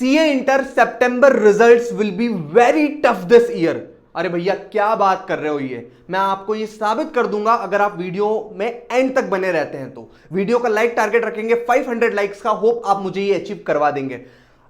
CA inter September results will be very tough this year. अरे भैया क्या बात कर रहे हो, ये मैं आपको ये साबित कर दूंगा अगर आप वीडियो में एंड तक बने रहते हैं। तो वीडियो का लाइक टारगेट रखेंगे 500 लाइक्स का, होप आप मुझे ये अचीव करवा देंगे।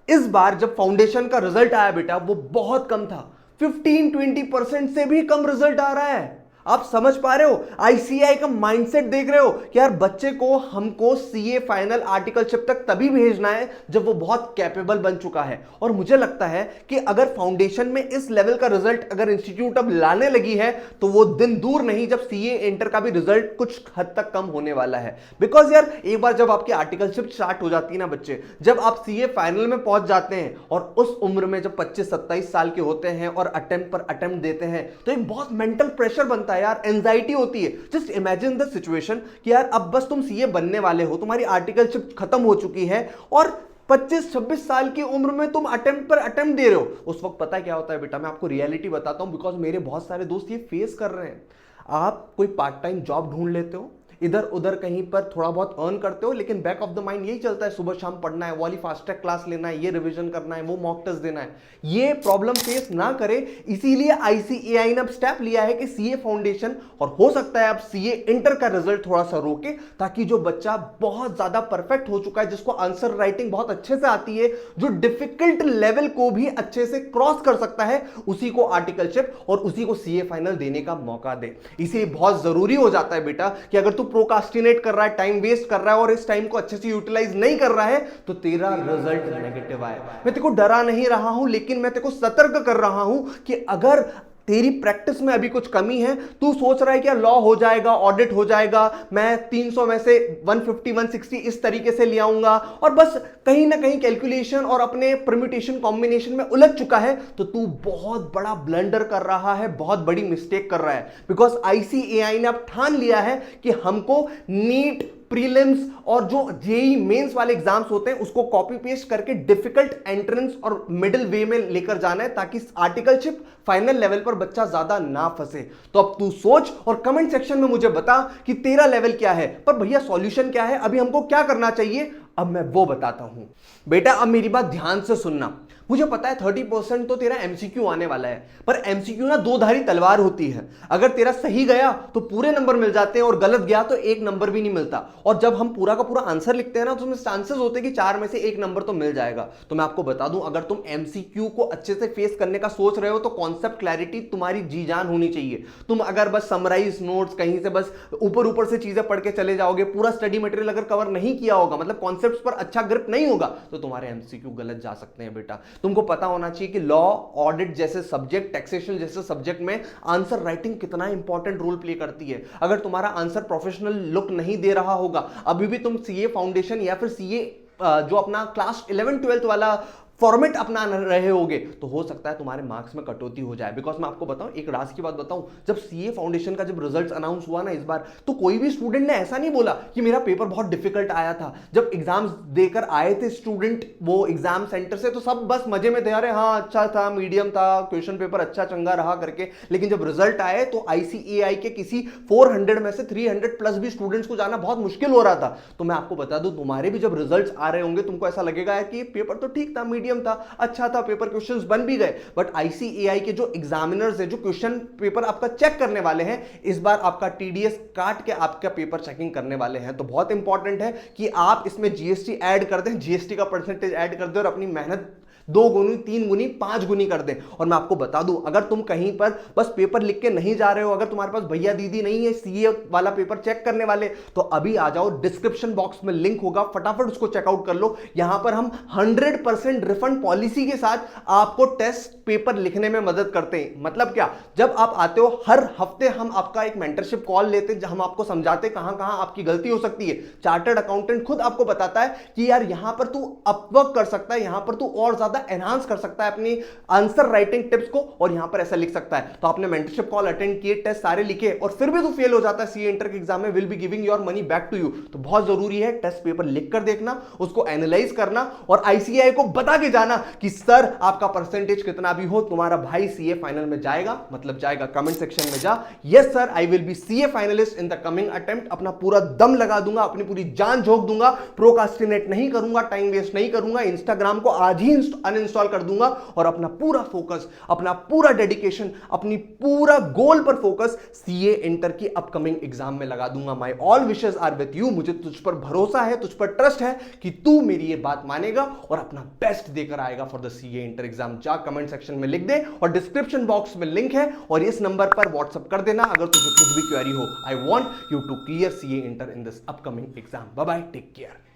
इस बार जब फाउंडेशन का रिजल्ट आया बेटा, वो बहुत कम था, 15-20% से भी कम रिजल्ट आ रहा है। आप समझ पा रहे हो आईसीएआई का माइंडसेट, देख रहे हो कि यार बच्चे को हमको सीए फाइनल आर्टिकलशिप तक तभी भेजना है जब वो बहुत कैपेबल बन चुका है। और मुझे लगता है कि अगर फाउंडेशन में इस लेवल का रिजल्ट अगर इंस्टीट्यूट अब लाने लगी है तो वो दिन दूर नहीं जब सीए इंटर का भी रिजल्ट कुछ हद तक कम होने वाला है। बिकॉज यार एक बार जब आपकी आर्टिकलशिप स्टार्ट हो जाती है ना बच्चे, जब आप सीए फाइनल में पहुंच जाते हैं और उस उम्र में जब 25-27 साल के होते हैं और अटेम्प्ट पर अटेम्प्ट देते हैं तो एक बहुत मेंटल प्रेशर बनता है यार, एंजाइटी होती है। जस्ट इमेजिन द सिचुएशन कि यार अब बस तुम सीए बनने वाले हो, तुम्हारी आर्टिकलशिप खत्म हो चुकी है और 25-26 साल की उम्र में तुम अटेम्प्ट पर अटेम्प्ट दे रहे हो। उस वक्त पता है क्या होता है बेटा, मैं आपको रियलिटी बताता हूं, बिकॉज मेरे बहुत सारे दोस्त ये फेस कर रहे हैं। आप कोई पार्ट टाइम जॉब ढूंढ लेते हो, इधर उधर कहीं पर थोड़ा बहुत अर्न करते हो, लेकिन बैक ऑफ द माइंड यही चलता है सुबह शाम पढ़ना है, वाली फास्ट ट्रैक क्लास लेना है, ये रिवीजन करना है, वो मॉक टेस्ट देना है। ये प्रॉब्लम फेस ना करे, इसीलिए आईसीएआई ने अब स्टेप लिया है कि सीए फाउंडेशन और हो सकता है अब सीए इंटर का रिजल्ट थोड़ा सा रोके, ताकि जो बच्चा बहुत ज्यादा परफेक्ट हो चुका है, जिसको आंसर राइटिंग बहुत अच्छे से आती है, जो डिफिकल्ट लेवल को भी अच्छे से क्रॉस कर सकता है, उसी को आर्टिकलशिप और उसी को सीए फाइनल देने का मौका दे। इसीलिए बहुत जरूरी हो जाता है बेटा कि अगर तू प्रोकास्टिनेट कर रहा है, टाइम वेस्ट कर रहा है और इस टाइम को अच्छे से यूटिलाइज नहीं कर रहा है तो तेरा रिजल्ट नेगेटिव आए। मैं तेरे को डरा नहीं रहा हूं, लेकिन मैं तेरे को सतर्क कर रहा हूं कि अगर तेरी प्रैक्टिस में अभी कुछ कमी है, तू सोच रहा है कि लॉ हो जाएगा, ऑडिट हो जाएगा, मैं 300 में से 150-160 इस तरीके से ले आऊंगा और बस कहीं ना कहीं कैलकुलेशन और अपने परम्यूटेशन कॉम्बिनेशन में उलझ चुका है, तो तू बहुत बड़ा ब्लंडर कर रहा है, बहुत बड़ी मिस्टेक कर रहा है। बिकॉज आईसीएआई ने अब ठान लिया है कि हमको नीट प्रीलिम्स और जो जेई मेंस वाले एग्जाम्स होते हैं उसको कॉपी पेस्ट करके डिफिकल्ट एंट्रेंस और मिडिल वे में लेकर जाना है, ताकि आर्टिकलशिप फाइनल लेवल पर बच्चा ज्यादा ना फंसे। तो अब तू सोच और कमेंट सेक्शन में मुझे बता कि तेरा लेवल क्या है। पर भैया सॉल्यूशन क्या है, अभी हमको क्या करना चाहिए, अब मैं वो बताता हूं। बेटा अब मेरी बात ध्यान से सुनना। मुझे पता है 30% तो तेरा एमसीक्यू आने वाला है, पर एमसीक्यू ना दो धारी तलवार होती है। अगर तेरा सही गया तो पूरे नंबर मिल जाते हैं और गलत गया तो एक नंबर भी नहीं मिलता। और जब हम पूरा का पूरा आंसर लिखते हैं ना तो उसमें चांसेस होते हैं कि 4 में से 1 नंबर तो मिल जाएगा। तो मैं आपको बता दूं, अगर तुम एमसीक्यू को अच्छे से फेस करने का सोच रहे हो तो कॉन्सेप्ट क्लैरिटी तुम्हारी जी जान होनी चाहिए। तुम अगर बस समराइज नोट्स कहीं से बस ऊपर ऊपर से चीजें पढ़ के चले जाओगे, पूरा स्टडी मटेरियल अगर कवर नहीं किया होगा, मतलब कॉन्सेप्ट्स पर अच्छा ग्रिप नहीं होगा, तो तुम्हारे एमसीक्यू गलत जा सकते हैं बेटा। तुमको पता होना चाहिए कि लॉ, ऑडिट जैसे सब्जेक्ट, टैक्सेशन जैसे सब्जेक्ट में आंसर राइटिंग कितना इंपॉर्टेंट रोल प्ले करती है। अगर तुम्हारा आंसर प्रोफेशनल लुक नहीं दे रहा होगा, अभी भी तुम सीए फाउंडेशन या फिर सीए जो अपना क्लास 11-12 वाला फॉर्मेट अपना रहे होगे, तो हो सकता है तुम्हारे मार्क्स में कटौती हो जाए। बिकॉज मैं आपको बताऊं, एक राज की बात बताऊं, जब सीए फाउंडेशन का जब रिजल्ट्स अनाउंस हुआ ना इस बार, तो कोई भी स्टूडेंट ने ऐसा नहीं बोला कि मेरा पेपर बहुत डिफिकल्ट आया था। जब एग्जाम्स देकर आए थे स्टूडेंट वो एग्जाम सेंटर से, तो सब बस मजे में थे, अरे हाँ अच्छा था, मीडियम था, क्वेश्चन पेपर अच्छा चंगा रहा करके। लेकिन जब रिजल्ट आए तो आईसीएआई के किसी 400 में से 300 प्लस भी स्टूडेंट्स को जाना बहुत मुश्किल हो रहा था। तो मैं आपको बता दूं, तुम्हारे भी जब रिजल्ट्स आ रहे होंगे, तुमको ऐसा लगेगा कि पेपर तो ठीक था, मीडियम था, अच्छा था, पेपर क्वेश्चंस बन भी गए। बट आईसीएआई के जो एग्जामिनर्स हैं, जो क्वेश्चन पेपर आपका चेक करने वाले हैं, इस बार आपका टीडीएस काट के आपका पेपर चेकिंग करने वाले हैं। तो बहुत इंपॉर्टेंट है कि आप इसमें जीएसटी ऐड कर दें, जीएसटी का परसेंटेज ऐड कर दें और अपनी मेहनत 2 गुनी, 3 गुनी, 5 गुनी कर दें। और मैं आपको बता दूं, अगर तुम कहीं पर बस पेपर लिख के नहीं जा रहे हो, अगर तुम्हारे पास भैया दीदी नहीं है सीए वाला पेपर चेक करने वाले, तो अभी आ जाओ, डिस्क्रिप्शन बॉक्स में लिंक होगा, फटाफट उसको चेकआउट कर लो। यहां पर हम 100% रिफंड पॉलिसी के साथ आपको टेस्ट पेपर लिखने में मदद करते हैं। मतलब क्या, जब आप आते हो हर हफ्ते हम आपका एक मेंटरशिप कॉल लेते हैं, हम आपको समझाते कहां कहां आपकी गलती हो सकती है। चार्टर्ड अकाउंटेंट खुद आपको बताता है कि यार यहां पर तू अपवर्क कर सकता है, यहां पर तू और ज्यादा एनहांस कर सकता है अपनी आंसर राइटिंग टिप्स को, और यहां पर ऐसा लिख सकता है। तो आपने मेंटरशिप कॉल अटेंड किए, टेस्ट सारे लिखे और फिर भी तू फेल हो जाता है सीए इंटर के एग्जाम में, will be giving your money back to you. तो बहुत जरूरी है टेस्ट पेपर लिख कर देखना, उसको एनालाइज करना और आईसीएआई को बता के जाना कि सर आपका परसेंटेज कितना भी हो, तुम्हारा भाई सीए फाइनल में जाएगा, मतलब जाएगा। कमेंट सेक्शन में जा, yes sir I will be CA finalist in the coming attempt, अपना पूरा दम लगा दूंगा, अपनी पूरी जान झोंक दूंगा, प्रोकास्टिनेट नहीं करूंगा, टाइम वेस्ट नहीं करूंगा। इंस्टाग्राम को आज ही कुछ अनइंस्टॉल कर दूंगा और अपना पूरा फोकस, अपना पूरा डेडिकेशन, अपनी पूरा गोल पर फोकस सीए इंटर की अपकमिंग एग्जाम में लगा दूंगा। My all wishes are with you. मुझे तुझ पर भरोसा है, तुझ पर ट्रस्ट है कि तू मेरी ये बात मानेगा और अपना बेस्ट देकर आएगा for the CA inter exam. जा कमेंट सेक्शन में लिख दे और डिस्क्रिप्शन बॉक्स में लिंक है और इस नंबर पर व्हाट्सएप कर देना अगर तुझे कुछ भी क्वेरी हो। I want you to clear CA inter in this upcoming exam. Bye bye, take care.